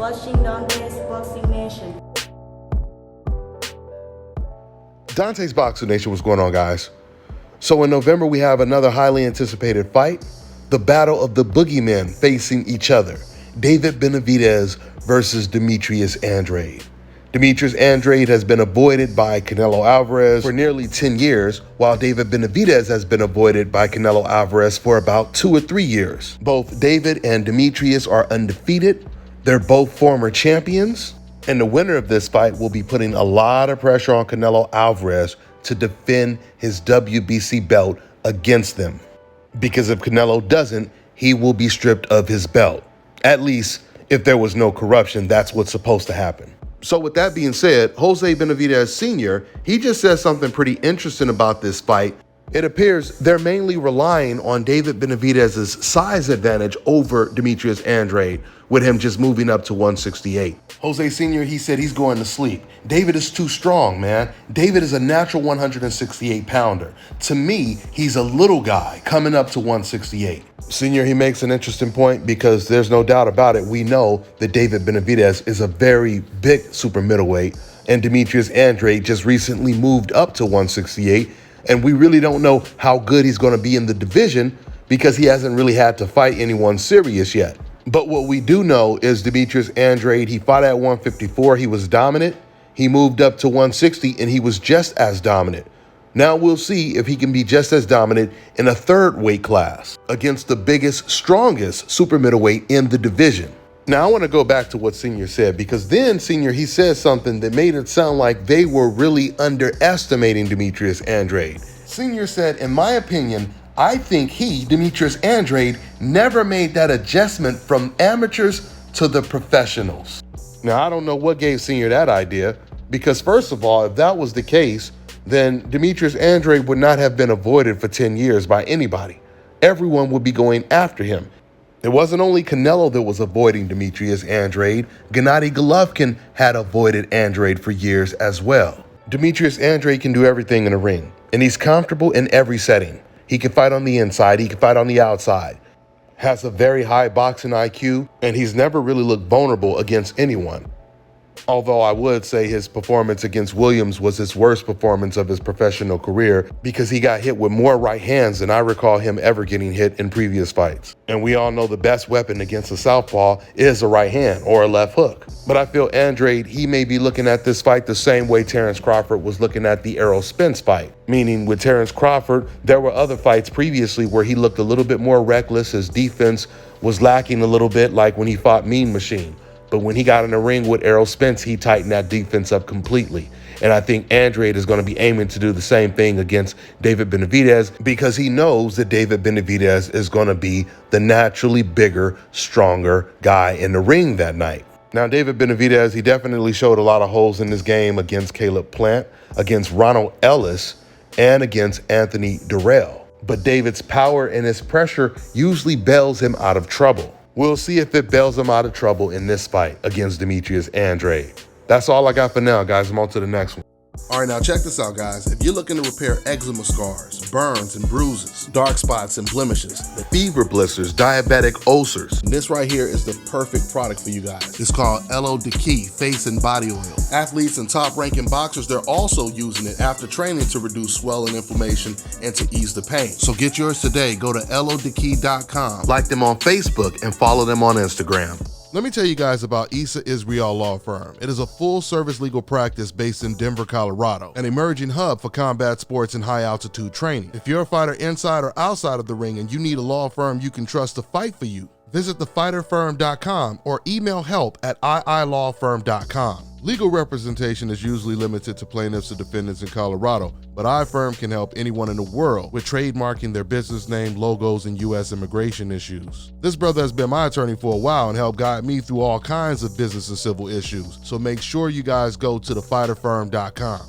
watching Dante's Boxing Nation. Dante's Boxing Nation, what's going on, guys? So in November, we have another highly anticipated fight, the battle of the boogeymen facing each other, David Benavidez versus Demetrius Andrade. Demetrius Andrade has been avoided by Canelo Alvarez for nearly 10 years, while David Benavidez has been avoided by Canelo Alvarez for about 2 or 3 years. Both David and Demetrius are undefeated. They're both former champions, and the winner of this fight will be putting a lot of pressure on Canelo Alvarez to defend his WBC belt against them. Because if Canelo doesn't, he will be stripped of his belt. At least, if there was no corruption, that's what's supposed to happen. So with that being said, Jose Benavidez Sr., he just says something pretty interesting about this fight. It appears they're mainly relying on David Benavidez's size advantage over Demetrius Andrade, with him just moving up to 168. Jose Sr., he said he's going to sleep. David is too strong, man. David is a natural 168 pounder. To me, he's a little guy coming up to 168. Senior, he makes an interesting point because there's no doubt about it. We know that David Benavidez is a very big super middleweight, and Demetrius Andrade just recently moved up to 168, and we really don't know how good he's going to be in the division because he hasn't really had to fight anyone serious yet. But what we do know is Demetrius Andrade, he fought at 154, he was dominant. He moved up to 160 and he was just as dominant. Now we'll see if he can be just as dominant in a third weight class against the biggest, strongest super middleweight in the division. Now I want to go back to what Senior said, because then Senior, he said something that made it sound like they were really underestimating Demetrius Andrade. Senior said, in my opinion, I think Demetrius Andrade, never made that adjustment from amateurs to the professionals. Now, I don't know what gave Senior that idea, because first of all, if that was the case, then Demetrius Andrade would not have been avoided for 10 years by anybody. Everyone would be going after him. It wasn't only Canelo that was avoiding Demetrius Andrade. Gennady Golovkin had avoided Andrade for years as well. Demetrius Andrade can do everything in a ring, and he's comfortable in every setting. He can fight on the inside, he can fight on the outside, has a very high boxing IQ, and he's never really looked vulnerable against anyone. Although I would say his performance against Williams was his worst performance of his professional career because he got hit with more right hands than I recall him ever getting hit in previous fights. And we all know the best weapon against a southpaw is a right hand or a left hook. But I feel Andrade, he may be looking at this fight the same way Terrence Crawford was looking at the Errol Spence fight. Meaning with Terrence Crawford, there were other fights previously where he looked a little bit more reckless. His defense was lacking a little bit, like when he fought Mean Machine. But when he got in the ring with Errol Spence, he tightened that defense up completely. And I think Andrade is going to be aiming to do the same thing against David Benavidez because he knows that David Benavidez is going to be the naturally bigger, stronger guy in the ring that night. Now, David Benavidez, he definitely showed a lot of holes in his game against Caleb Plant, against Ronald Ellis, and against Anthony Durrell. But David's power and his pressure usually bails him out of trouble. We'll see if it bails him out of trouble in this fight against Demetrius Andrade. That's all I got for now, guys. I'm on to the next one. All right, now check this out, guys. If you're looking to repair eczema scars, burns and bruises, dark spots and blemishes, Fever blisters, diabetic ulcers, this right here is the perfect product for you guys. It's called LO Decay Face and Body Oil. Athletes and top-ranking boxers, they're also using it after training to reduce swelling, inflammation, and to ease the pain. So get yours today. Go to lodecay.com. like them on Facebook and follow them on Instagram. Let me tell you guys about Issa Israel Law Firm. It is a full-service legal practice based in Denver, Colorado, an emerging hub for combat sports and high-altitude training. If you're a fighter inside or outside of the ring and you need a law firm you can trust to fight for you, visit thefighterfirm.com or email help@iilawfirm.com. Legal representation is usually limited to plaintiffs and defendants in Colorado, but iFirm can help anyone in the world with trademarking their business name, logos, and U.S. immigration issues. This brother has been my attorney for a while and helped guide me through all kinds of business and civil issues, so make sure you guys go to thefighterfirm.com.